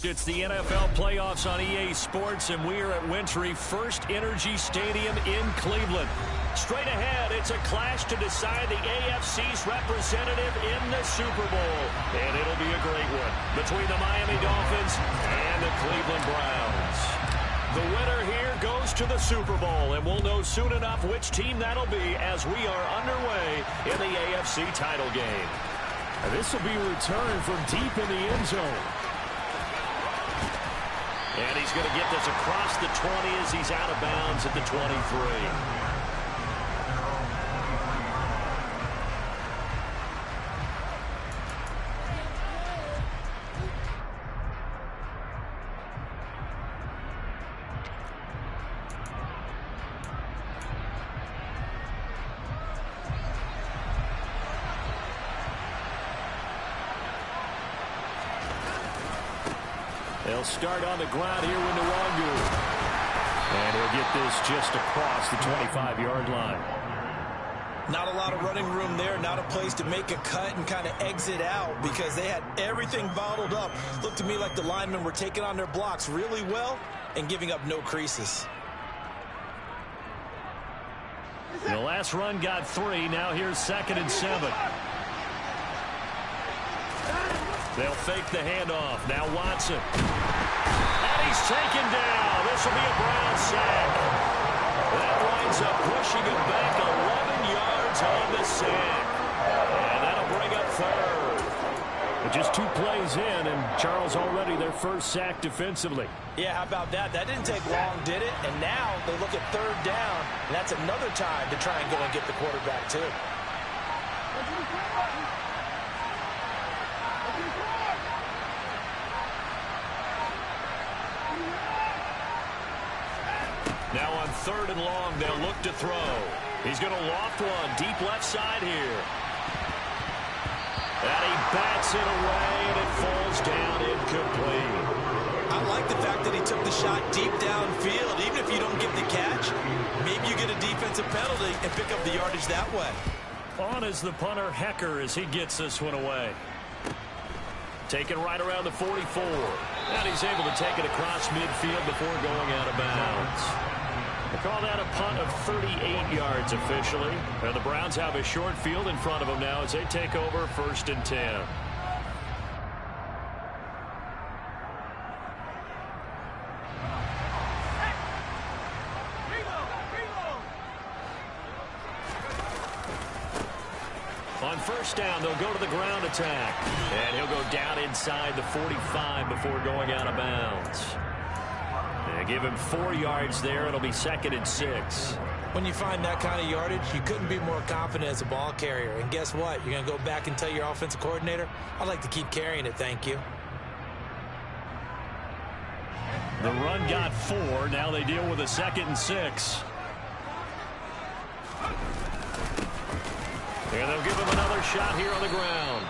It's the NFL playoffs on EA Sports, and we are at Wintry First Energy Stadium in Cleveland. Straight ahead, it's a clash to decide the AFC's representative in the Super Bowl. And it'll be a great one between the Miami Dolphins and the Cleveland Browns. The winner here goes to the Super Bowl, and we'll know soon enough which team that'll be as we are underway in the AFC title game. And this will be returned from deep in the end zone. And he's going to get this across the 20 as he's out of bounds at the 23. They'll start on the ground here with Nwangu. And he'll get this just across the 25-yard line. Not a lot of running room there, not a place to make a cut and kind of exit out because they had everything bottled up. Looked to me like the linemen were taking on their blocks really well and giving up no creases. The last run got 3. Now here's 2nd and 7. They'll fake the handoff. Now Watson. And he's taken down. This will be a Brown sack. That winds up pushing him back 11 yards on the sack. And that'll bring up 3rd. But just 2 plays in, and Charles already their first sack defensively. Yeah, how about that? That didn't take long, did it? And now they look at 3rd down, and that's another time to try and go and get the quarterback, too. Now on 3rd and long, they'll look to throw. He's going to loft one deep left side here. And he bats it away, and it falls down incomplete. I like the fact that he took the shot deep downfield. Even if you don't get the catch, maybe you get a defensive penalty and pick up the yardage that way. On is the punter, Hecker, as he gets this one away. Taken right around the 44. And he's able to take it across midfield before going out of bounds. They call that a punt of 38 yards officially. And the Browns have a short field in front of them now as they take over 1st and 10. On 1st down, they'll go to the ground attack. And he'll go down inside the 45 before going out of bounds. They give him 4 yards there. It'll be 2nd and 6. When you find that kind of yardage, you couldn't be more confident as a ball carrier. And guess what? You're going to go back and tell your offensive coordinator, I'd like to keep carrying it, thank you. The run got 4. Now they deal with a 2nd and 6. And they'll give him another shot here on the ground.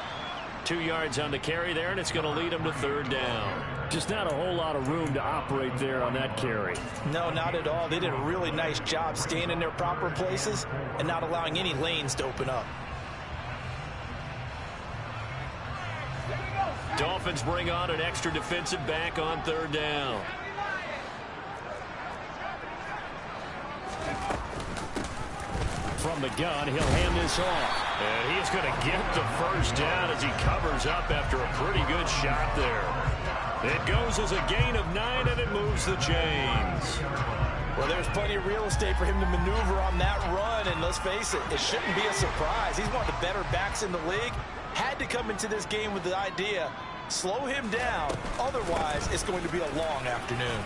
2 yards on the carry there, and it's going to lead him to 3rd down. Just not a whole lot of room to operate there on that carry. No, not at all. They did a really nice job staying in their proper places and not allowing any lanes to open up. Dolphins bring on an extra defensive back on 3rd down. From the gun, he'll hand this off. And he's going to get the 1st down as he covers up after a pretty good shot there. It goes as a gain of 9, and it moves the chains. Well, there's plenty of real estate for him to maneuver on that run, and let's face it, it shouldn't be a surprise. He's one of the better backs in the league. Had to come into this game with the idea, slow him down, otherwise it's going to be a long afternoon.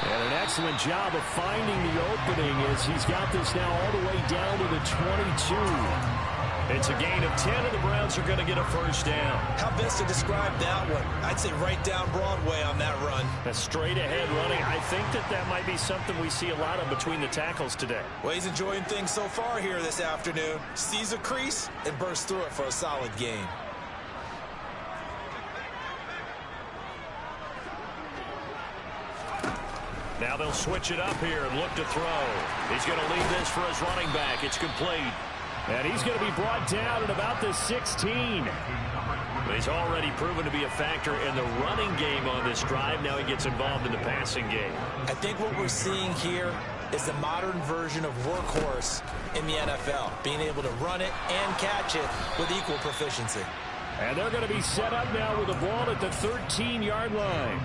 And an excellent job of finding the opening as he's got this now all the way down to the 22. It's a gain of 10, and the Browns are going to get a 1st down. How best to describe that one? I'd say right down Broadway on that run. A straight-ahead running. I think that might be something we see a lot of between the tackles today. Well, he's enjoying things so far here this afternoon. Sees a crease and bursts through it for a solid gain. Now they'll switch it up here and look to throw. He's going to lead this for his running back. It's complete. And he's going to be brought down at about the 16. But he's already proven to be a factor in the running game on this drive. Now he gets involved in the passing game. I think what we're seeing here is the modern version of workhorse in the NFL, being able to run it and catch it with equal proficiency. And they're going to be set up now with the ball at the 13-yard line.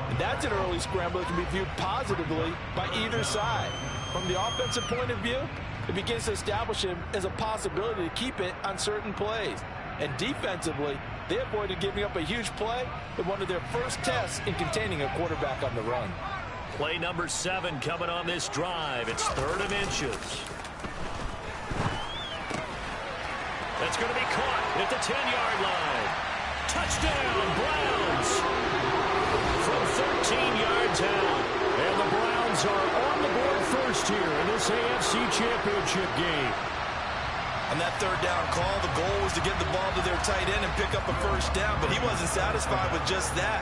And that's an early scramble that can be viewed positively by either side. From the offensive point of view, it begins to establish him as a possibility to keep it on certain plays. And defensively, they avoided giving up a huge play in one of their first tests in containing a quarterback on the run. Play number 7 coming on this drive. It's 3rd and inches. That's going to be caught at the 10-yard line. Touchdown, Browns. From 13 yards out. And the Browns are on the board first here in this AFC Championship game. On that 3rd down call, the goal was to get the ball to their tight end and pick up a first down, but he wasn't satisfied with just that.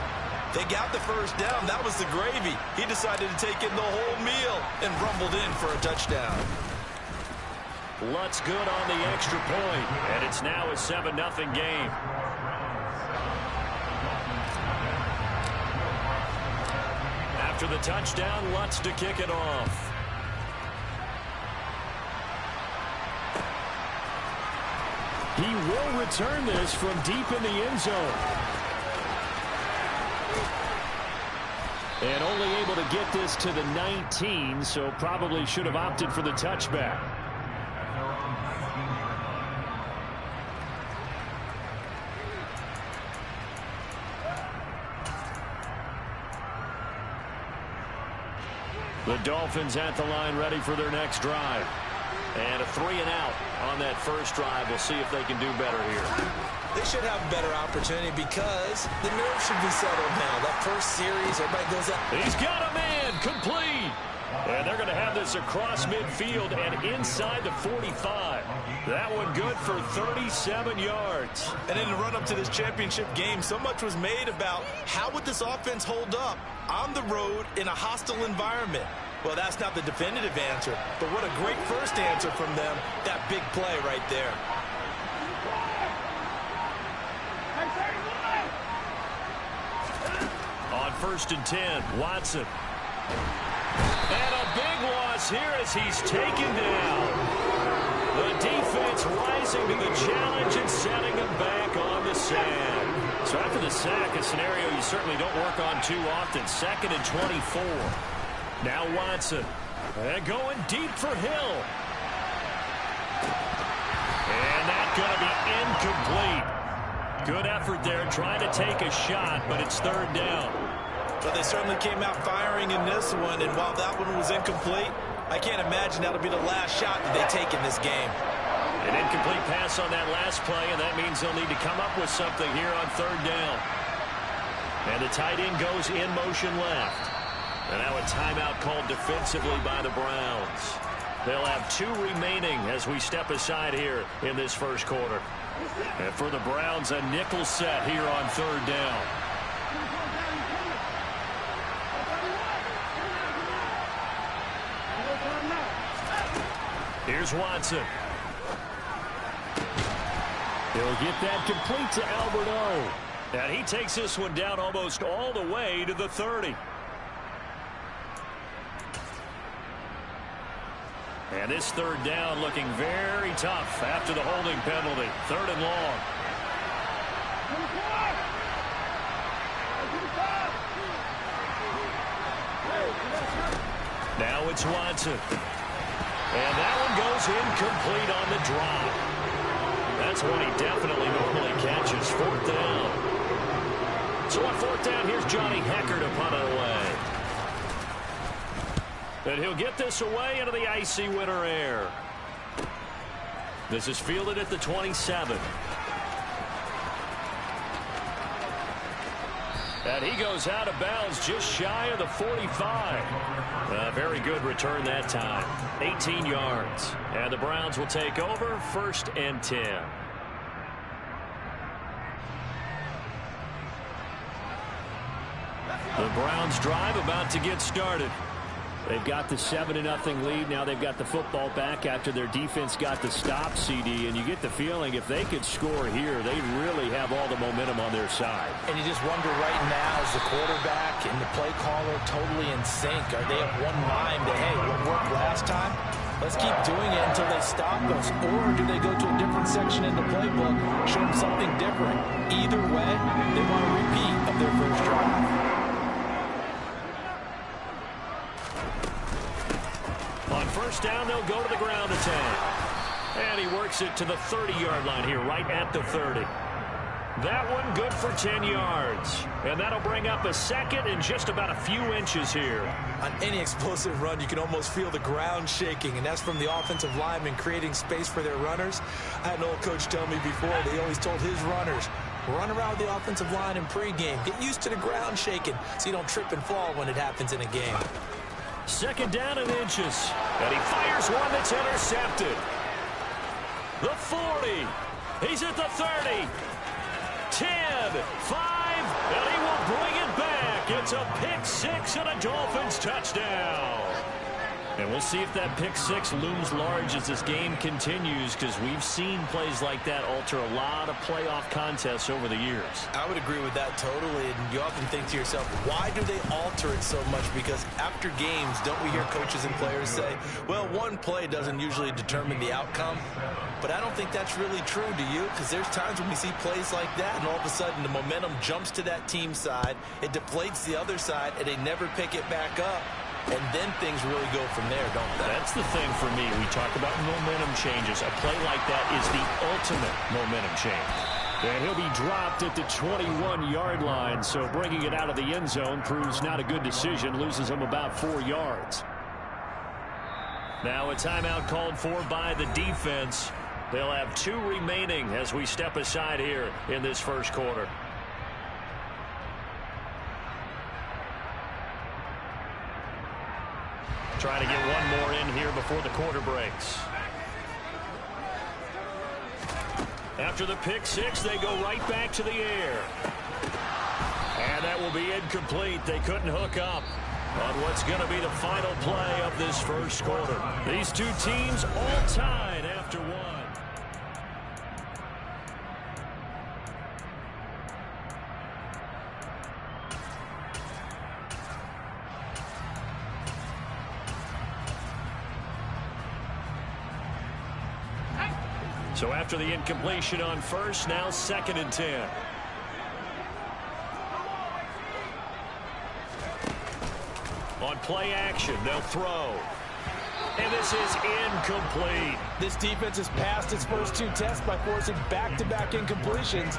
They got the first down. That was the gravy. He decided to take in the whole meal and rumbled in for a touchdown. Lutz good on the extra point, and it's now a 7-0 game. After the touchdown, Lutz to kick it off. He will return this from deep in the end zone. And only able to get this to the 19, so probably should have opted for the touchback. The Dolphins at the line ready for their next drive. And a 3-and-out on that first drive. We'll see if they can do better here. They should have a better opportunity because the nerves should be settled now. That first series, everybody goes up. He's got a man, complete. And they're going to have this across midfield and inside the 45. That one good for 37 yards. And in the run-up to this championship game, so much was made about how would this offense hold up on the road in a hostile environment. Well, that's not the definitive answer, but what a great first answer from them, that big play right there. On 1st and 10, Watson. And a big loss here as he's taken down. The defense rising to the challenge and setting him back on the sand. So after the sack, a scenario you certainly don't work on too often. 2nd and 24. Now Watson. And going deep for Hill. And that's going to be incomplete. Good effort there trying to take a shot, but it's 3rd down. But they certainly came out firing in this one, and while that one was incomplete, I can't imagine that'll be the last shot that they take in this game. An incomplete pass on that last play, and that means they'll need to come up with something here on 3rd down. And the tight end goes in motion left. And now a timeout called defensively by the Browns. They'll have 2 remaining as we step aside here in this first quarter. And for the Browns, a nickel set here on 3rd down. Here's Watson. He'll get that complete to Albert O. And he takes this one down almost all the way to the 30. And this 3rd down looking very tough after the holding penalty. 3rd and long. Now it's Watson. And that one goes incomplete on the drop. That's one he definitely normally catches. 4th down. So on 4th down, here's Johnny Hecker to punt it away. And he'll get this away into the icy winter air. This is fielded at the 27. And he goes out of bounds just shy of the 45. Very good return that time. 18 yards. And the Browns will take over 1st and 10. The Browns drive about to get started. They've got the 7-0 lead. Now they've got the football back after their defense got the stop, CD. And you get the feeling if they could score here, they really have all the momentum on their side. And you just wonder right now, is the quarterback and the play caller totally in sync? Are they of one mind that, hey, what worked last time? Let's keep doing it until they stop us. Or do they go to a different section in the playbook, show them something different? Either way, they want a repeat of their first drive. On first down, they'll go to the ground attack. And he works it to the 30-yard line here, right at the 30. That one good for 10 yards. And that'll bring up a second and just about a few inches here. On any explosive run, you can almost feel the ground shaking, and that's from the offensive linemen creating space for their runners. I had an old coach tell me before, they always told his runners, run around the offensive line in pregame. Get used to the ground shaking so you don't trip and fall when it happens in a game. Second down and inches. And he fires one that's intercepted. The 40. He's at the 30. 10, 5, and he will bring it back. It's a pick six and a Dolphins touchdown. And we'll see if that pick six looms large as this game continues, because we've seen plays like that alter a lot of playoff contests over the years. I would agree with that totally, and you often think to yourself, why do they alter it so much? Because after games, don't we hear coaches and players say, well, one play doesn't usually determine the outcome? But I don't think that's really true, do you? Because there's times when we see plays like that, and all of a sudden the momentum jumps to that team side, it deflates the other side, and they never pick it back up. And then things really go from there, don't they? That's the thing for me. We talk about momentum changes. A play like that is the ultimate momentum change. And he'll be dropped at the 21-yard line, so bringing it out of the end zone proves not a good decision, loses him about 4 yards. Now a timeout called for by the defense. They'll have 2 remaining as we step aside here in this first quarter. Trying to get one more in here before the quarter breaks. After the pick six, they go right back to the air. And that will be incomplete. They couldn't hook up on what's going to be the final play of this first quarter. These two teams all tied after one. So after the incompletion on first, now 2nd and 10. On play action, they'll throw. And this is incomplete. This defense has passed its first 2 tests by forcing back-to-back incompletions.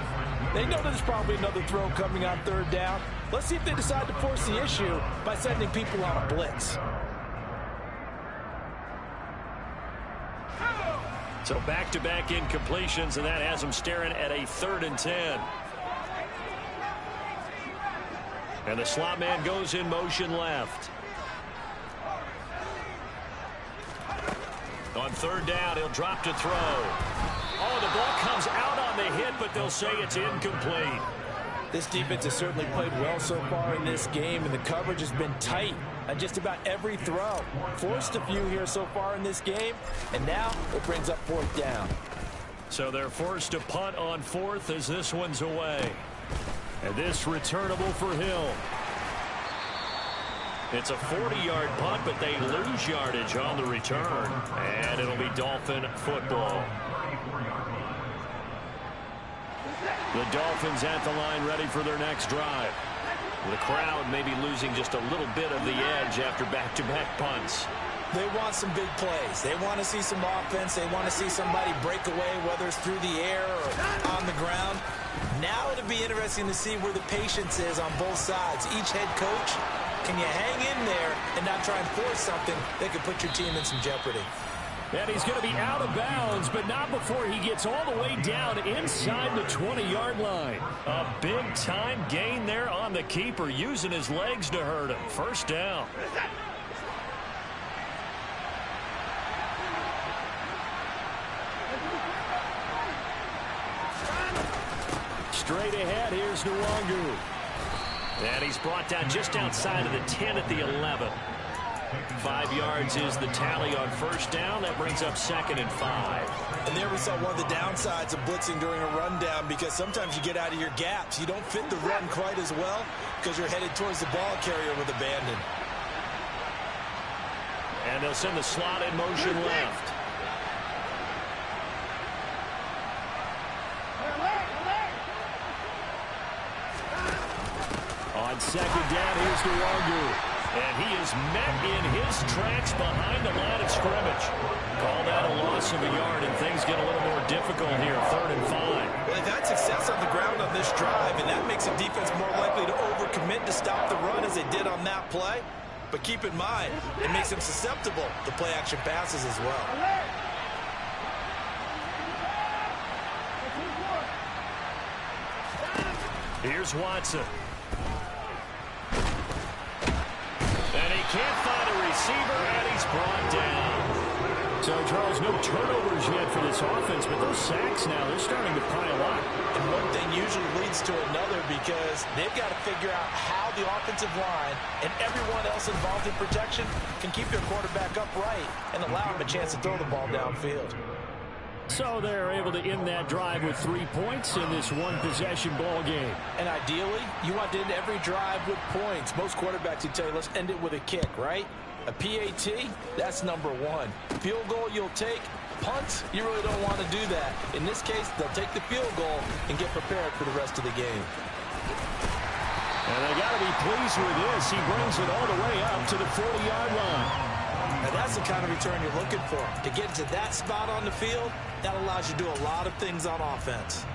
They know there's probably another throw coming on 3rd down. Let's see if they decide to force the issue by sending people on a blitz. So back-to-back incompletions, and that has them staring at a 3rd and 10. And the slot man goes in motion left. On 3rd down, he'll drop to throw. Oh, the ball comes out on the hit, but they'll say it's incomplete. This defense has certainly played well so far in this game, and the coverage has been tight on just about every throw. Forced a few here so far in this game, and now it brings up 4th down. So they're forced to punt on 4th as this one's away. And this returnable for Hill. It's a 40-yard punt, but they lose yardage on the return. And it'll be Dolphin football. The Dolphins at the line, ready for their next drive. The crowd may be losing just a little bit of the edge after back-to-back punts. They want some big plays. They want to see some offense. They want to see somebody break away, whether it's through the air or on the ground. Now it'll be interesting to see where the patience is on both sides. Each head coach, can you hang in there and not try and force something that could put your team in some jeopardy? And he's going to be out of bounds, but not before he gets all the way down inside the 20-yard line. A big-time gain there on the keeper, using his legs to hurt him. First down. Straight ahead, here's Nwangu. And he's brought down just outside of the 10 at the 11. 5 yards is the tally on first down. That brings up 2nd and 5. And there we saw one of the downsides of blitzing during a rundown, because sometimes you get out of your gaps. You don't fit the run quite as well because you're headed towards the ball carrier with abandon. And they'll send the slot in motion left. On 2nd down, here's Nwangu. And he is met in his tracks behind the line of scrimmage. Called out a loss of a yard, and things get a little more difficult here. 3rd and 5. Well, they've had success on the ground on this drive, and that makes the defense more likely to overcommit to stop the run as they did on that play. But keep in mind, it makes them susceptible to play-action passes as well. Here's Watson. And he can't find a receiver, and he's brought down. So, Charles, no turnovers yet for this offense, but those sacks now, they're starting to pile up. And one thing usually leads to another, because they've got to figure out how the offensive line and everyone else involved in protection can keep their quarterback upright and allow him a chance to throw the ball downfield. So they're able to end that drive with 3 points in this one-possession ball game. And ideally, you want to end every drive with points. Most quarterbacks would tell you, let's end it with a kick, right? A PAT, that's number 1. Field goal you'll take. Punts, you really don't want to do that. In this case, they'll take the field goal and get prepared for the rest of the game. And they got to be pleased with this. He brings it all the way up to the 40-yard line. And that's the kind of return you're looking for. To get to that spot on the field, that allows you to do a lot of things on offense.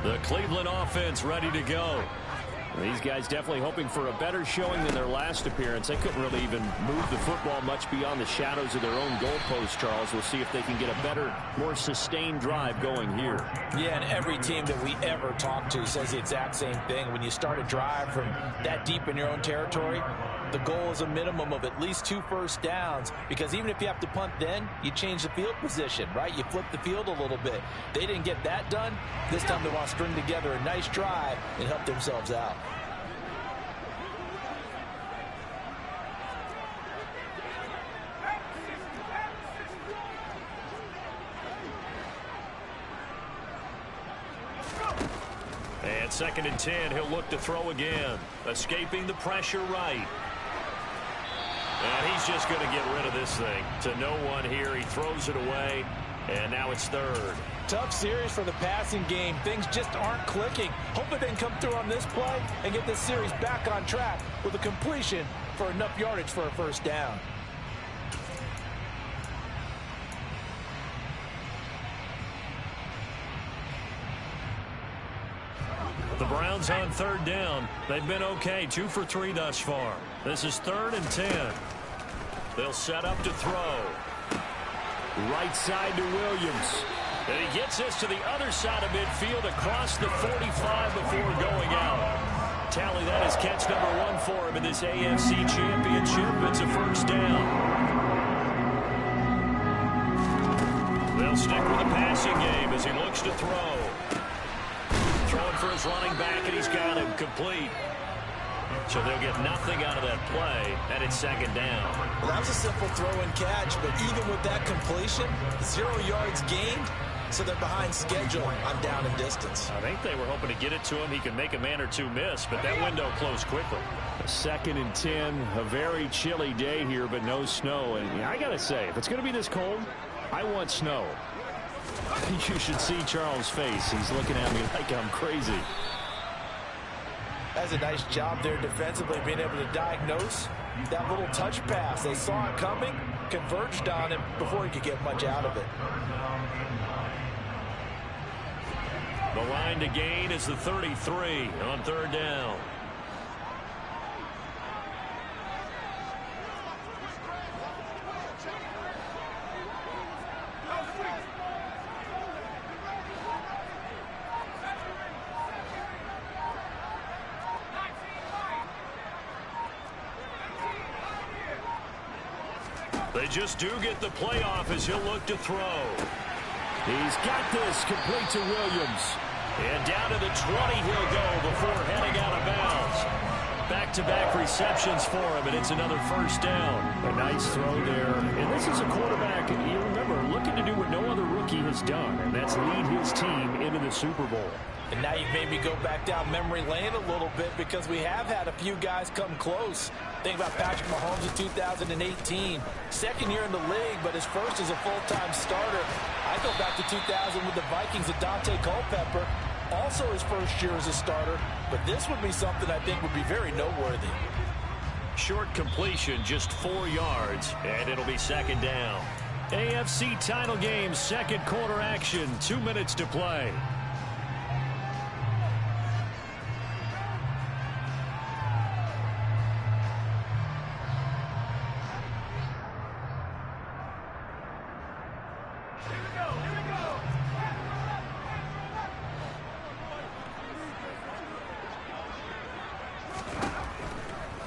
The Cleveland offense ready to go. These guys definitely hoping for a better showing than their last appearance. They couldn't really even move the football much beyond the shadows of their own goalpost, Charles. We'll see if they can get a better, more sustained drive going here. Yeah, and every team that we ever talk to says the exact same thing. When you start a drive from that deep in your own territory, the goal is a minimum of at least 2 first downs, because even if you have to punt then, you change the field position, right? You flip the field a little bit. They didn't get that done. This time they want to string together a nice drive and help themselves out. And 2nd and 10, he'll look to throw again. Escaping the pressure right. And he's just going to get rid of this thing. To no one here, he throws it away, and now it's 3rd. Tough series for the passing game. Things just aren't clicking. Hoping they can come through on this play and get this series back on track with a completion for enough yardage for a first down. The Browns on 3rd down. They've been okay, 2 for 3 thus far. This is 3rd and 10. They'll set up to throw. Right side to Williams. And he gets this to the other side of midfield across the 45 before going out. Tally, that is catch number 1 for him in this AFC Championship. It's a first down. They'll stick with the passing game as he looks to throw. Throwing for his running back, and he's got him complete. So they'll get nothing out of that play, and it's 2nd down. Well, that was a simple throw and catch, but even with that completion, 0 yards gained, so they're behind schedule on down and distance. I think they were hoping to get it to him. He could make a man or two miss, but that window closed quickly. 2nd and 10, a very chilly day here, but no snow. And I got to say, if it's going to be this cold, I want snow. You should see Charles' face. He's looking at me like I'm crazy. That's a nice job there defensively, being able to diagnose that little touch pass. They saw it coming, converged on him before he could get much out of it. The line to gain is the 33 on 3rd down. They just do get the playoff as he'll look to throw. He's got this, complete to Williams. And down to the 20 he'll go before heading out of bounds. Back-to-back receptions for him, and it's another first down. A nice throw there. And this is a quarterback, you remember, looking to do what no other rookie has done, and that's lead his team into the Super Bowl. And now you've made me go back down memory lane a little bit because we have had a few guys come close. Think about Patrick Mahomes in 2018. Second year in the league, but his first as a full-time starter. I go back to 2000 with the Vikings with Dante Culpepper. Also his first year as a starter. But this would be something I think would be very noteworthy. Short completion, just 4 yards, and it'll be second down. AFC title game, second quarter action, 2 minutes to play.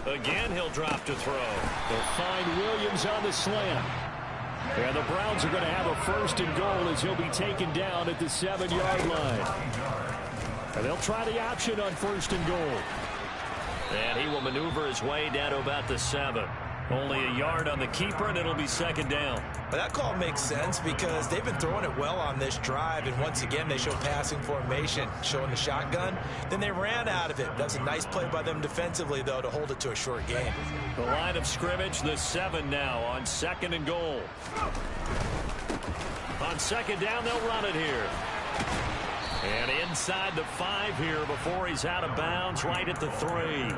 Again, he'll drop to throw. They'll find Williams on the slant. And the Browns are going to have a first and goal as he'll be taken down at the 7-yard line. And they'll try the option on first and goal. And he will maneuver his way down to about the 7. Only a yard on the keeper, and it'll be second down. But that call makes sense because they've been throwing it well on this drive, and once again they show passing formation, showing the shotgun. Then they ran out of it. That's a nice play by them defensively, though, to hold it to a short game. The line of scrimmage, the 7 now on second and goal. On second down, they'll run it here. And inside the 5 here before he's out of bounds, right at the 3.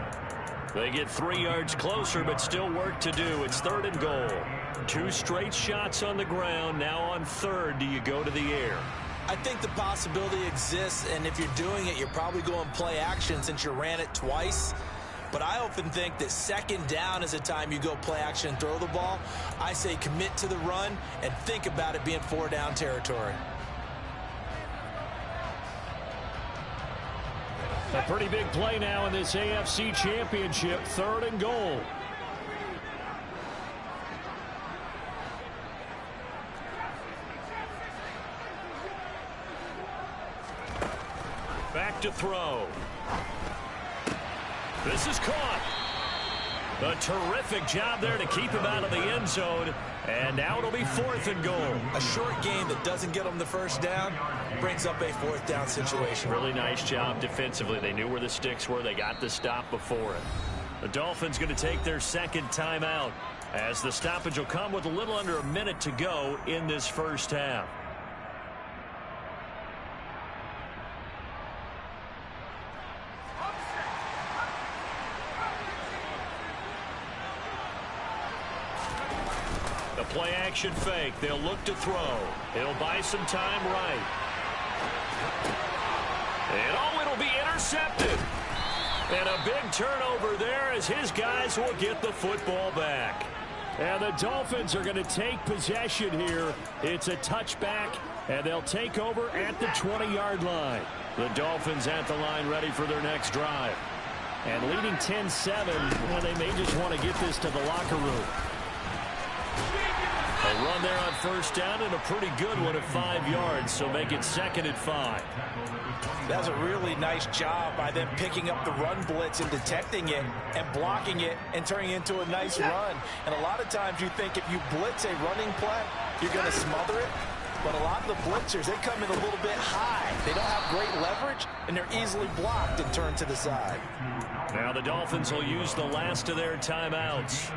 They get 3 yards closer, but still work to do. It's third and goal. 2 straight shots on the ground. Now on third, do you go to the air? I think the possibility exists, and if you're doing it, you're probably going play action since you ran it twice. But I often think that second down is a time you go play action and throw the ball. I say commit to the run and think about it being 4-down territory. A pretty big play now in this AFC Championship, third and goal. Back to throw. This is caught. A terrific job there to keep him out of the end zone. And now it'll be fourth and goal. A short game that doesn't get them the first down brings up a 4th down situation. Really nice job defensively. They knew where the sticks were. They got the stop before it. The Dolphins going to take their second timeout as the stoppage will come with a little under a minute to go in this first half. The play action fake. They'll look to throw. It'll buy some time right. And oh, it'll be intercepted. And a big turnover there as his guys will get the football back. And the Dolphins are going to take possession here. It's a touchback, and they'll take over at the 20-yard line. The Dolphins at the line ready for their next drive. And leading 10-7, well, they may just want to get this to the locker room. A run there on first down and a pretty good one at 5 yards, so make it second and 5. That's a really nice job by them picking up the run blitz and detecting it and blocking it and turning it into a nice run. And a lot of times you think if you blitz a running play, you're going to smother it. But a lot of the blitzers, they come in a little bit high. They don't have great leverage, and they're easily blocked and turned to the side. Now the Dolphins will use the last of their timeouts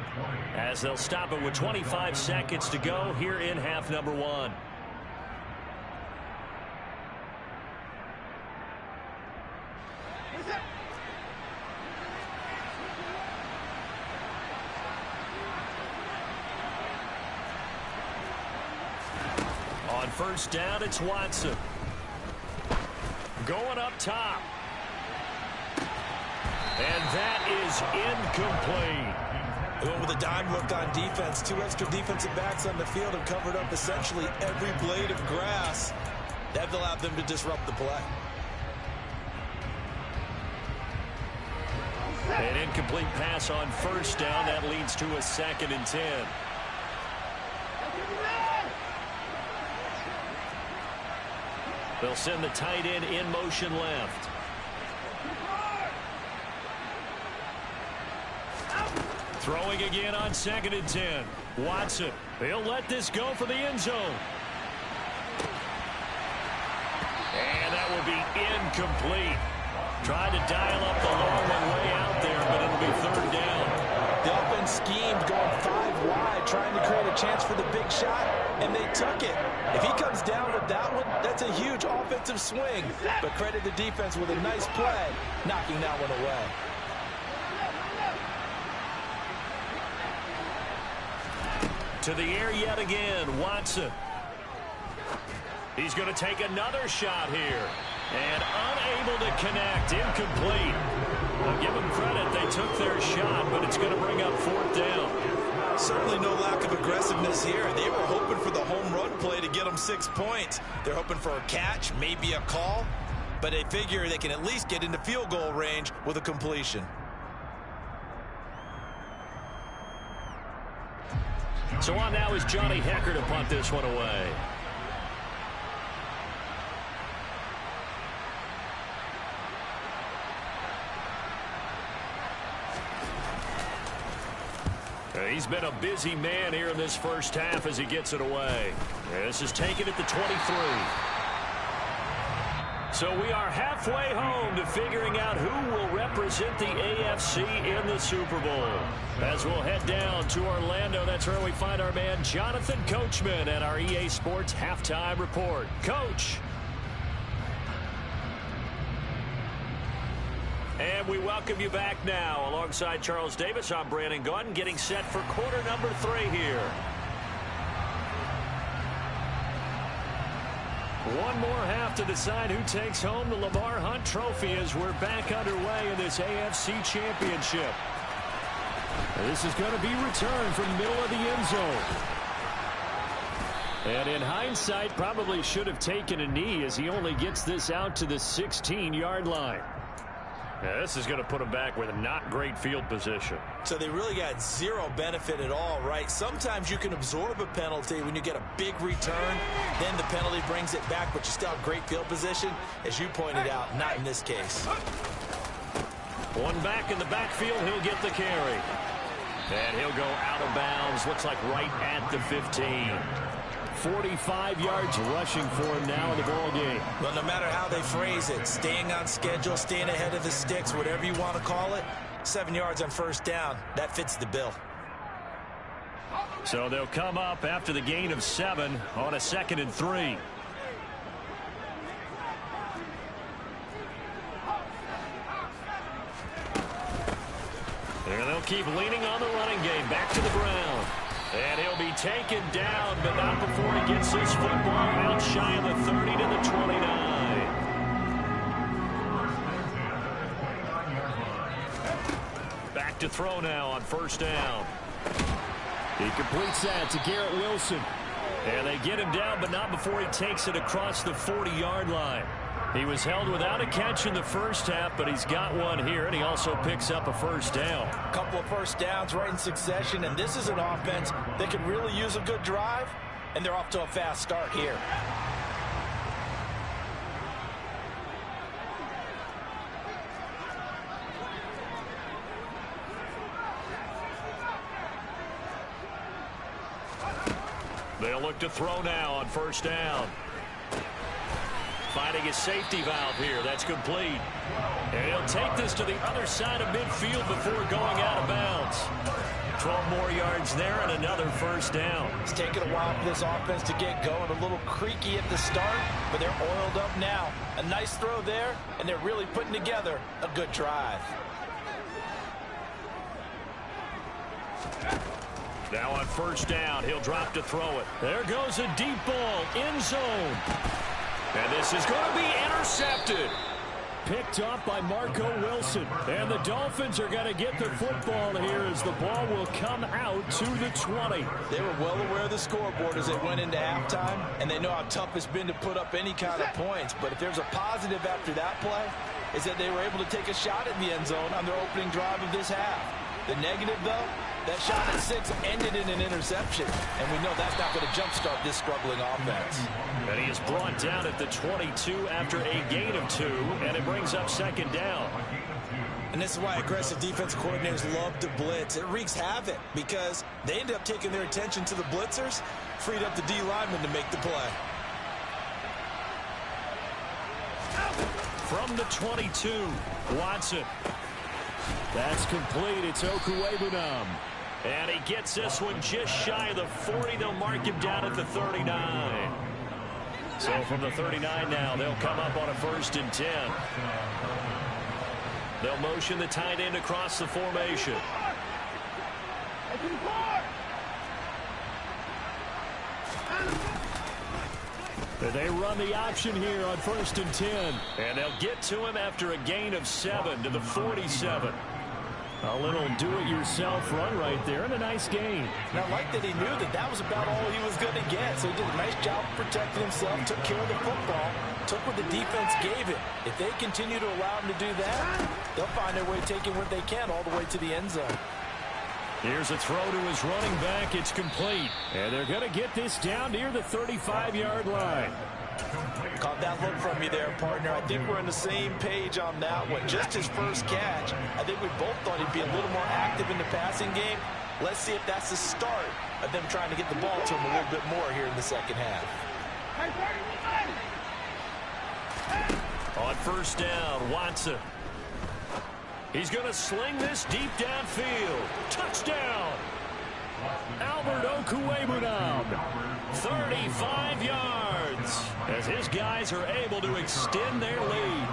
as they'll stop it with 25 seconds to go here in half number 1. On first down, it's Watson. Going up top. And that is incomplete. Going with a dime look on defense. 2 extra defensive backs on the field have covered up essentially every blade of grass. That allowed them to disrupt the play. An incomplete pass on first down. That leads to a 2nd and 10. They'll send the tight end in motion left. Throwing again on 2nd and 10. Watson. He'll let this go for the end zone. And that will be incomplete. Tried to dial up the long one way out there, but it'll be 3rd down. The offense schemed going 5 wide, trying to create a chance for the big shot, and they took it. If he comes down with that one, that's a huge offensive swing. But credit the defense with a nice play, knocking that one away. To the air yet again, Watson. He's going to take another shot here. And unable to connect, incomplete. I'll give them credit, they took their shot, but it's going to bring up 4th down. Certainly no lack of aggressiveness here. They were hoping for the home run play to get them 6 points. They're hoping for a catch, maybe a call, but they figure they can at least get into field goal range with a completion. So on now is Johnny Hecker to punt this one away. He's been a busy man here in this first half as he gets it away. This is taken at the 23. So we are halfway home to figuring out who will represent the AFC in the Super Bowl. As we'll head down to Orlando, that's where we find our man Jonathan Coachman at our EA Sports Halftime Report. Coach. And we welcome you back now. Alongside Charles Davis, I'm Brandon Gaudin, getting set for quarter number 3 here. One more half to decide who takes home the Lamar Hunt Trophy as we're back underway in this AFC Championship. This is going to be returned from middle of the end zone. And in hindsight, probably should have taken a knee as he only gets this out to the 16-yard line. Yeah, this is going to put him back with not great field position. So they really got zero benefit at all, right? Sometimes you can absorb a penalty when you get a big return. Then the penalty brings it back, but you still have great field position. As you pointed out, not in this case. One back in the backfield, he'll get the carry. And he'll go out of bounds, looks like right at the 15. 45 yards rushing for him now in the ball game. Well, no matter how they phrase it, staying on schedule, staying ahead of the sticks, whatever you want to call it, 7 yards on first down, that fits the bill. So they'll come up after the gain of 7 on a 2nd and 3. And they'll keep leaning on the running game, back to the ground. And he'll be taken down, but not before he gets his football out shy of the 30 to the 29. Back to throw now on first down. He completes that to Garrett Wilson. And they get him down, but not before he takes it across the 40-yard line. He was held without a catch in the first half, but he's got one here, and he also picks up a first down. A couple of first downs right in succession, and this is an offense that could really use a good drive, and they're off to a fast start here. They'll look to throw now on first down. Finding his safety valve here. That's complete. And he'll take this to the other side of midfield before going out of bounds. 12 more yards there and another first down. It's taken a while for this offense to get going. A little creaky at the start, but they're oiled up now. A nice throw there, and they're really putting together a good drive. Now on first down, he'll drop to throw it. There goes a deep ball, end zone. And this is going to be intercepted. Picked off by Marco Wilson. And the Dolphins are going to get the football here as the ball will come out to the 20. They were well aware of the scoreboard as they went into halftime, and they know how tough it's been to put up any kind of points. But if there's a positive after that play, is that they were able to take a shot at the end zone on their opening drive of this half. The negative, though, that shot at 6 ended in an interception. And we know that's not going to jumpstart this struggling offense. And he is brought down at the 22 after a gain of 2, and it brings up second down. And this is why aggressive defense coordinators love to blitz. It wreaks havoc because they end up taking their attention to the blitzers, freed up the D lineman to make the play. From the 22, Watson. That's complete. It's Okuwebunam. And he gets this one just shy of the 40. They'll mark him down at the 39. So from the 39 now, they'll come up on a 1st and 10. They'll motion the tight end across the formation. They run the option here on 1st and 10. And they'll get to him after a gain of 7 to the 47. A little do-it-yourself run right there, and a nice gain. And I like that he knew that that was about all he was going to get. So he did a nice job protecting himself, took care of the football, took what the defense gave him. If they continue to allow him to do that, they'll find their way taking what they can all the way to the end zone. Here's a throw to his running back. It's complete. And they're going to get this down near the 35-yard line. Caught that look from you there, partner. I think we're on the same page on that one. Just his first catch. I think we both thought he'd be a little more active in the passing game. Let's see if that's the start of them trying to get the ball to him a little bit more here in the second half. On 1st down, Watson. He's going to sling this deep downfield. Touchdown! Albert Okuwebunam. 35 yards as his guys are able to extend their lead.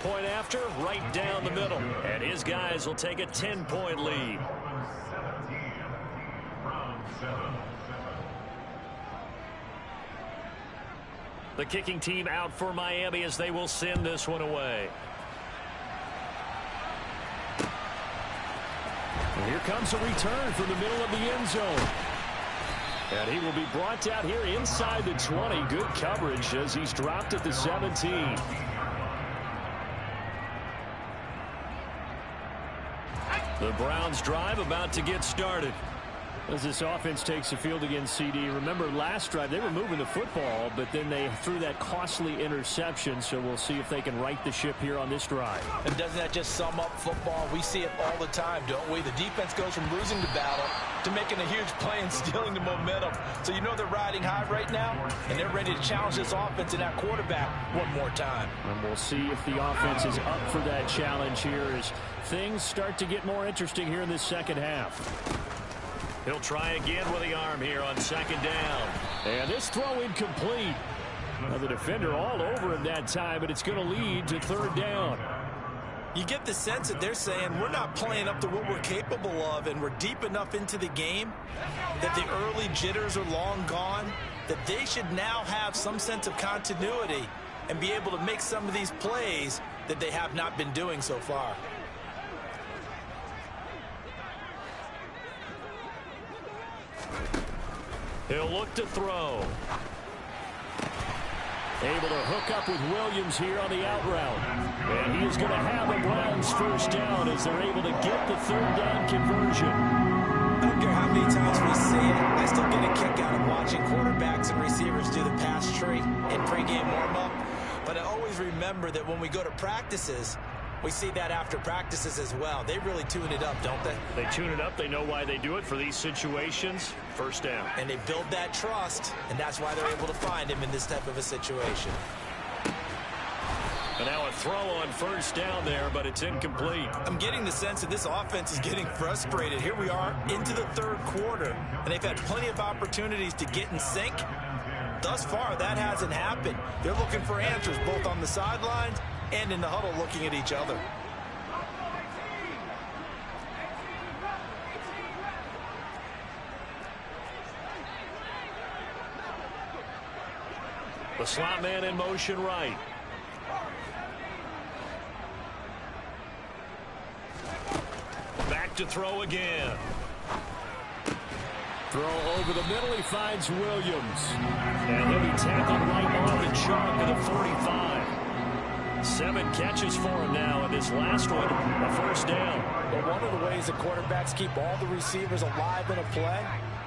Point after, right down the middle. And his guys will take a 10-point lead. The kicking team out for Miami as they will send this one away. And here comes a return from the middle of the end zone. And he will be brought down here inside the 20. Good coverage as he's dropped at the 17. The Browns drive about to get started. As this offense takes the field against CD, remember last drive they were moving the football, but then they threw that costly interception, so we'll see if they can right the ship here on this drive. And doesn't that just sum up football? We see it all the time, don't we? The defense goes from losing the battle to making a huge play and stealing the momentum. So you know they're riding high right now, and they're ready to challenge this offense and that quarterback one more time. And we'll see if the offense is up for that challenge here as things start to get more interesting here in this second half. He'll try again with the arm here on 2nd down. And this throw incomplete. Now the defender all over him that time, but it's going to lead to 3rd down. You get the sense that they're saying we're not playing up to what we're capable of, and we're deep enough into the game that the early jitters are long gone, that they should now have some sense of continuity and be able to make some of these plays that they have not been doing so far. He'll look to throw. Able to hook up with Williams here on the out route. And he is going to have the Browns 1st down as they're able to get the 3rd down conversion. I don't care how many times we see it, I still get a kick out of watching quarterbacks and receivers do the pass tree in pregame warm-up. But I always remember that when we go to practices, we see that after practices as well. They really tune it up, don't they? They tune it up. They know why they do it for these situations. 1st down. And they build that trust, and that's why they're able to find him in this type of a situation. And now a throw on 1st down there, but it's incomplete. I'm getting the sense that this offense is getting frustrated. Here we are into the 3rd quarter, and they've had plenty of opportunities to get in sync. Thus far, that hasn't happened. They're looking for answers both on the sidelines and in the huddle looking at each other. The slot man in motion right. Back to throw again. Throw over the middle. He finds Williams. And he'll be tackled right on the chalk of the 45. 7 catches for him now, and this last one, a first down. But one of the ways that quarterbacks keep all the receivers alive in a play,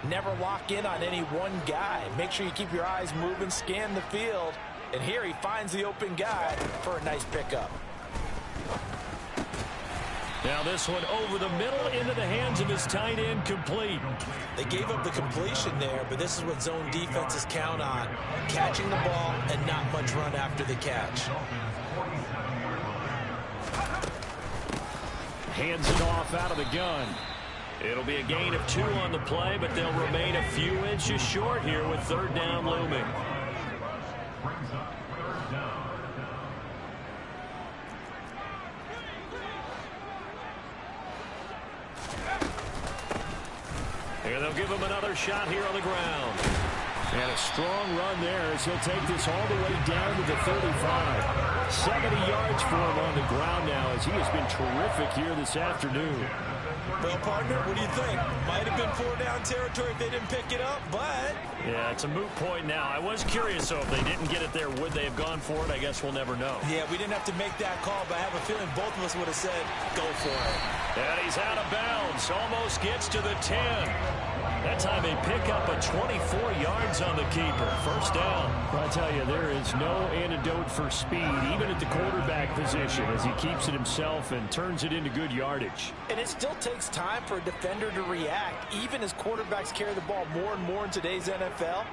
never lock in on any one guy. Make sure you keep your eyes moving, scan the field. And here he finds the open guy for a nice pickup. Now this one over the middle into the hands of his tight end, complete. They gave up the completion there, but this is what zone defenses count on. Catching the ball and not much run after the catch. Hands it off out of the gun. It'll be a gain of 2 on the play, but they'll remain a few inches short here with third down looming. Here they'll give him another shot here on the ground. And a strong run there as he'll take this all the way down to the 35. 70 yards for him on the ground now as he has been terrific here this afternoon. Well, partner, what do you think? Might have been 4-down territory if they didn't pick it up, but... Yeah, it's a moot point now. I was curious, though, if they didn't get it there, would they have gone for it? I guess we'll never know. Yeah, we didn't have to make that call, but I have a feeling both of us would have said, go for it. And he's out of bounds. Almost gets to the 10. That time a pickup of 24 yards on the keeper. First down. Well, I tell you, there is no antidote for speed, even at the quarterback position, as he keeps it himself and turns it into good yardage. And it still takes time for a defender to react. Even as quarterbacks carry the ball more and more in today's NFL,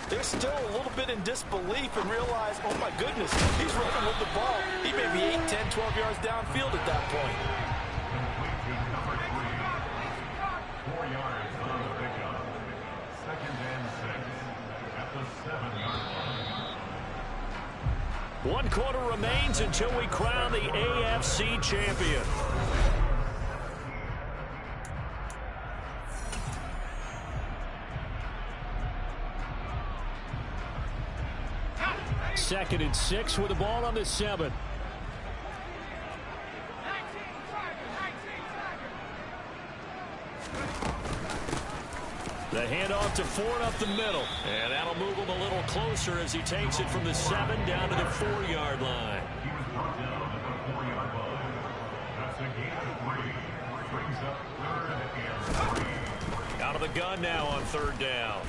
they're still a little bit in disbelief and realize, oh my goodness, he's running with the ball. He may be 8, 10, 12 yards downfield at that point. 4 yards on the pickup. 2nd and 6 at the 7-yard line. 1 quarter remains until we crown the AFC champion. Second and 6 with the ball on the 7. The handoff to Ford up the middle. And that'll move him a little closer as he takes it from the 7 down to the 4-yard line. He was brought down at the 4-yard line. That's a gain of 3. Brings up 3rd and 3. Out of the gun now on 3rd down.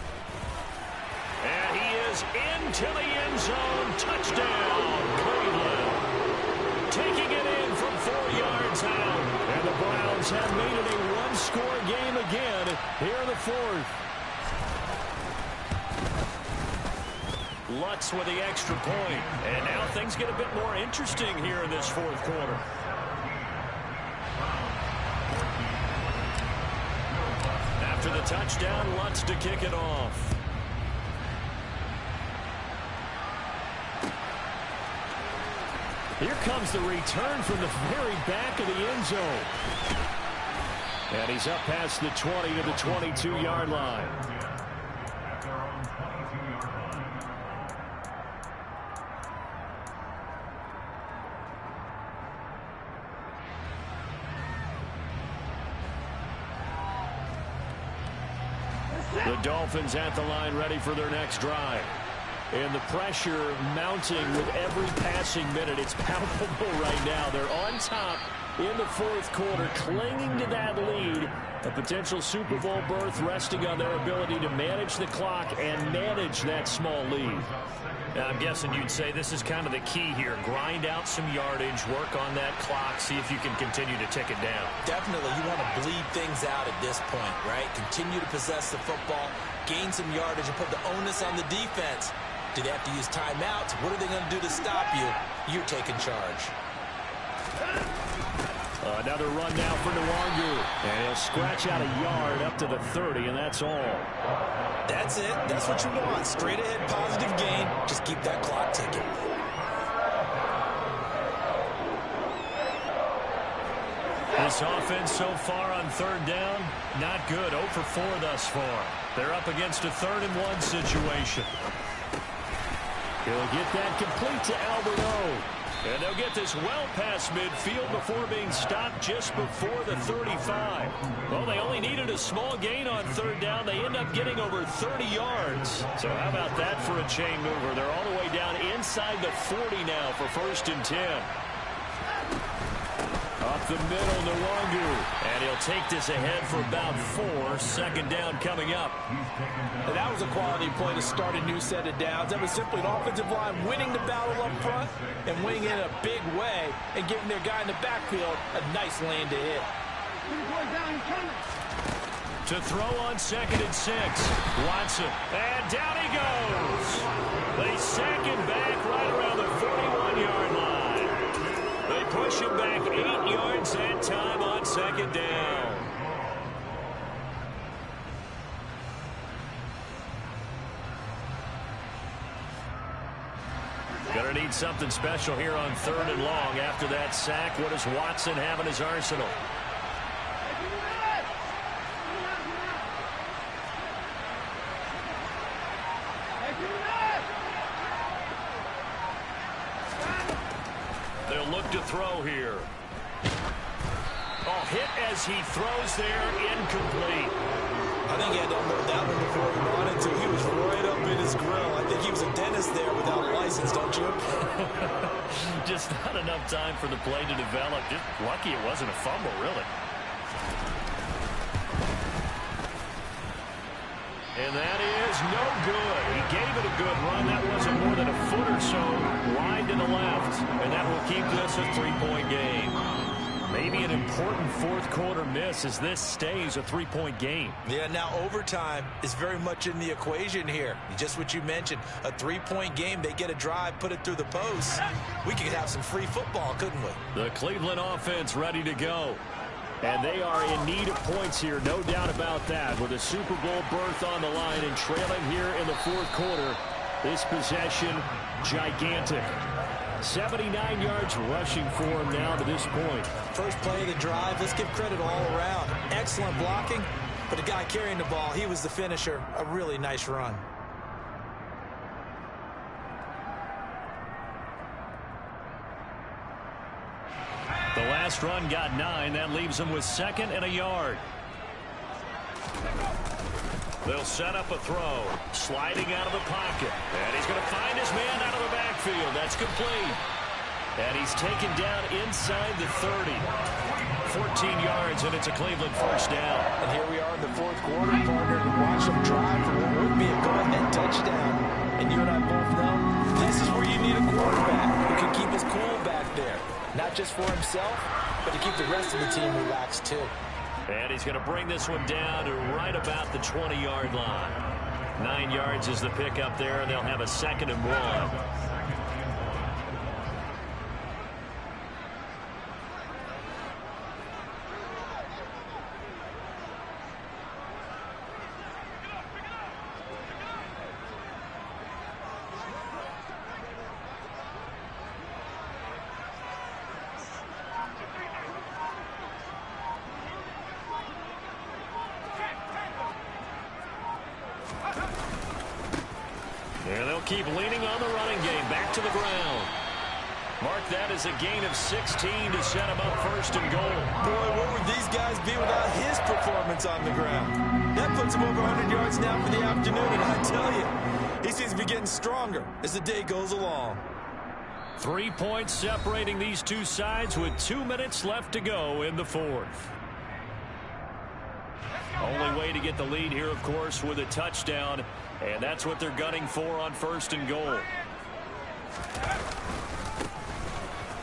And he is into the end zone. Touchdown, Cleveland. Taking it in from 4 yards out. And the Browns have made it a one-score game again here in the 4th. Lutz with the extra point. And now things get a bit more interesting here in this 4th quarter. After the touchdown, Lutz to kick it off. Here comes the return from the very back of the end zone. And he's up past the 20 to the 22-yard line. At their own 22-yard line. The Dolphins at the line ready for their next drive. And the pressure mounting with every passing minute. It's palpable right now. They're on top in the 4th quarter, clinging to that lead. A potential Super Bowl berth resting on their ability to manage the clock and manage that small lead. Now, I'm guessing you'd say this is kind of the key here. Grind out some yardage, work on that clock, see if you can continue to tick it down. Definitely, you want to bleed things out at this point, right? Continue to possess the football, gain some yardage, and put the onus on the defense. Do they have to use timeouts? What are they going to do to stop you? You're taking charge. Another run now for Nwangu. And he'll scratch out a yard up to the 30, and that's all. That's it. That's what you want. Straight ahead, positive gain. Just keep that clock ticking. This offense so far on 3rd down, not good. 0 for 4 thus far. They're up against a 3rd and 1 situation. He'll get that complete to Albert O. And they'll get this well past midfield before being stopped just before the 35. Well, they only needed a small gain on third down. They end up getting over 30 yards. So how about that for a chain mover? They're all the way down inside the 40 now for 1st and 10. Up the middle, Nwangu. And he'll take this ahead for about 4. Second down coming up. And that was a quality play to start a new set of downs. That was simply an offensive line winning the battle up front and winning it in a big way and giving their guy in the backfield a nice lane to hit. To throw on 2nd and 6. Watson. And down he goes. They sack him back right around the 41-yard line. They push him back 8 yards that time on 2nd down. Gonna need something special here on 3rd and long. After that sack, what does Watson have in his arsenal? They'll look to throw here. Oh, hit as he throws there, incomplete. I think he had to unload that one before he wanted to. He was right up in his grill. I think he was a dentist there without a license, don't you? Just not enough time for the play to develop. Just lucky it wasn't a fumble, really. And that is no good. He gave it a good run. That wasn't more than a foot or so wide to the left. And that will keep this a 3-point game. Maybe an important 4th quarter miss as this stays a 3-point game. Yeah, now overtime is very much in the equation here. Just what you mentioned, a 3-point game. They get a drive, put it through the post. We could have some free football, couldn't we? The Cleveland offense ready to go. And they are in need of points here, no doubt about that. With a Super Bowl berth on the line and trailing here in the 4th quarter, this possession, gigantic. 79 yards rushing for him now to this point. First play of the drive, let's give credit all around. Excellent blocking, but the guy carrying the ball, he was the finisher. A really nice run. The last run got 9. That leaves him with 2nd and a yard. They'll set up a throw. Sliding out of the pocket. And he's going to find his man out of the backfield. That's complete. And he's taken down inside the 30. 14 yards, and it's a Cleveland first down. And here we are in the 4th quarter, partner, to watch them drive for what would be a go-ahead touchdown. And you and I both know this is where you need a quarterback who can keep his cool back there. Not just for himself, but to keep the rest of the team relaxed, too. And he's going to bring this one down to right about the 20-yard line. 9 yards is the pickup there, and they'll have a 2nd and 1. And they'll keep leaning on the running game. Back to the ground. Mark that as a gain of 16 to set him up 1st and goal. Boy, where would these guys be without his performance on the ground? That puts him over 100 yards now for the afternoon, and I tell you, he seems to be getting stronger as the day goes along. 3 points separating these two sides with 2 minutes left to go in the 4th. Only way to get the lead here, of course, with a touchdown, and that's what they're gunning for on 1st and goal.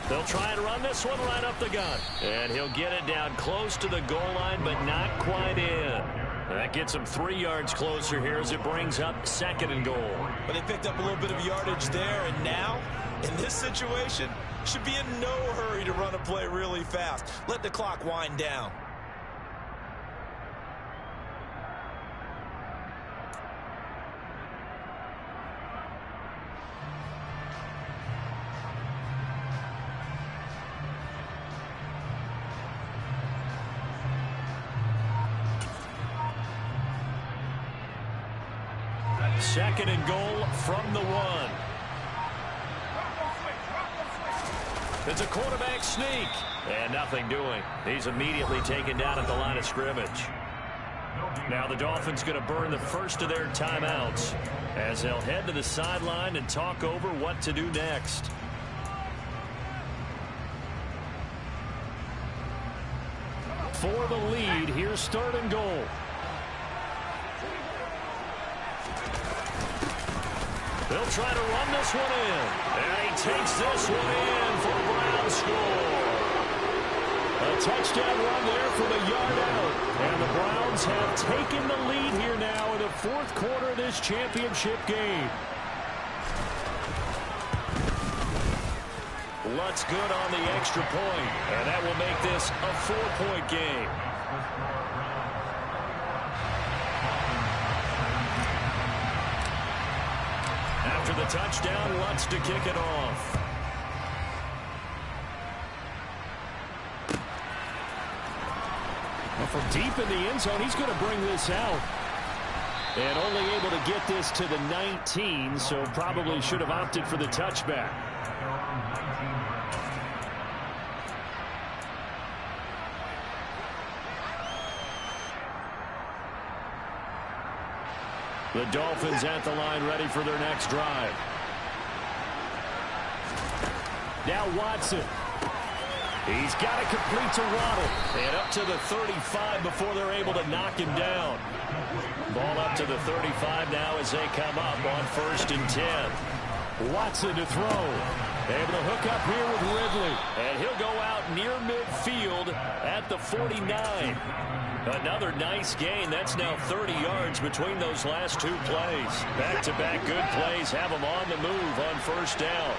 They'll try and run this one right up the gut. And he'll get it down close to the goal line, but not quite in. That gets him 3 yards closer here as it brings up 2nd and goal. But they picked up a little bit of yardage there, and now, in this situation, should be in no hurry to run a play really fast. Let the clock wind down. Second and goal from the 1. It's a quarterback sneak. And nothing doing. He's immediately taken down at the line of scrimmage. Now the Dolphins going to burn the first of their timeouts as they'll head to the sideline and talk over what to do next. For the lead, here's 3rd and goal. They'll try to run this one in. And he takes this one in for a Brown score. A touchdown run there from a yard out. And the Browns have taken the lead here now in the 4th quarter of this championship game. Lutz good on the extra point. And that will make this a 4-point game. After the touchdown, Lutz to kick it off. Well, from deep in the end zone, he's going to bring this out. And only able to get this to the 19, so probably should have opted for the touchback. The Dolphins at the line ready for their next drive. Now Watson. He's got to complete to Waddle. And up to the 35 before they're able to knock him down. Ball up to the 35 now as they come up on 1st and 10. Watson to throw. Able to hook up here with Ridley. And he'll go out near midfield at the 49. Another nice gain. That's now 30 yards between those last 2 plays. Back-to-back good plays have them on the move on 1st down.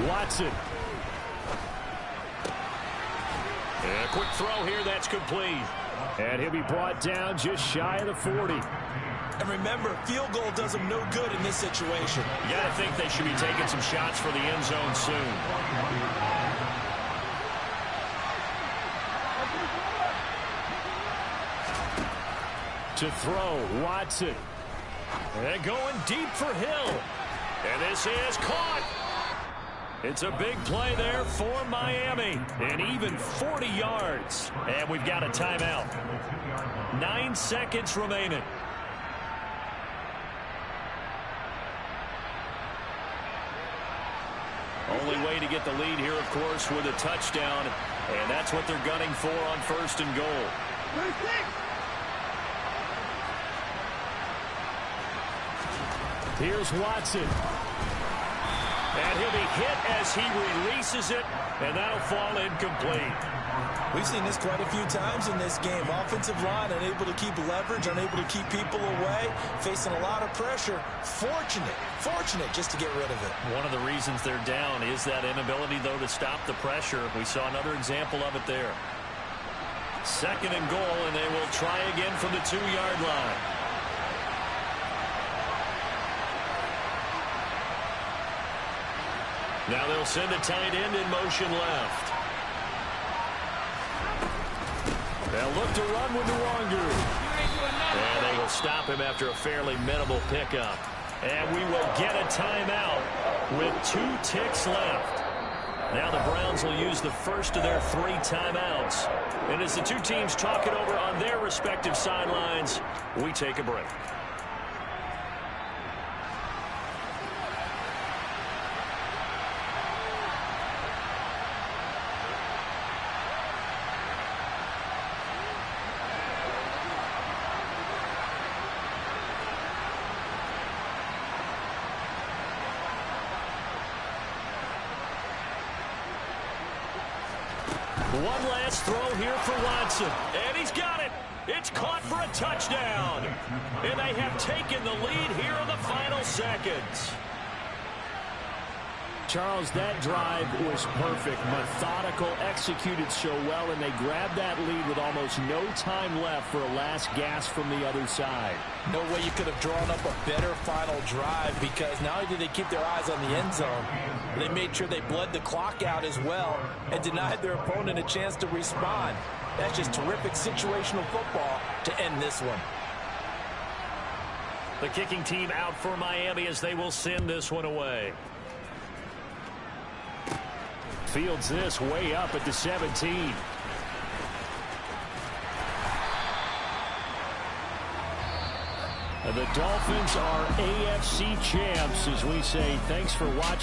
Watson. And a quick throw here that's complete. And he'll be brought down just shy of the 40. And remember, field goal does them no good in this situation. You got to think they should be taking some shots for the end zone soon. To throw, Watson. And going deep for Hill. And this is caught. It's a big play there for Miami. And even 40 yards. And we've got a timeout. 9 seconds remaining. Only way to get the lead here, of course, with a touchdown. And that's what they're gunning for on 1st and goal. Here's Watson. And he'll be hit as he releases it, and that'll fall incomplete. We've seen this quite a few times in this game. Offensive line unable to keep leverage, unable to keep people away, facing a lot of pressure. Fortunate just to get rid of it. One of the reasons they're down is that inability, though, to stop the pressure. We saw another example of it there. 2nd and goal, and they will try again from the 2-yard line. Now they'll send a tight end in motion left. They'll look to run with Nwangu. And they will stop him after a fairly minimal pickup. And we will get a timeout with 2 ticks left. Now the Browns will use the first of their 3 timeouts. And as the 2 teams talk it over on their respective sidelines, we take a break. One last throw here for Watson. And he's got it. It's caught for a touchdown. And they have taken the lead here in the final seconds. Charles, that drive was perfect. Methodical, executed so well, and they grabbed that lead with almost no time left for a last gasp from the other side. No way you could have drawn up a better final drive, because not only did they keep their eyes on the end zone, they made sure they bled the clock out as well and denied their opponent a chance to respond. That's just terrific situational football to end this one. The kicking team out for Miami as they will send this one away. Fields this way up at the 17. And the Dolphins are AFC champs as we say thanks for watching.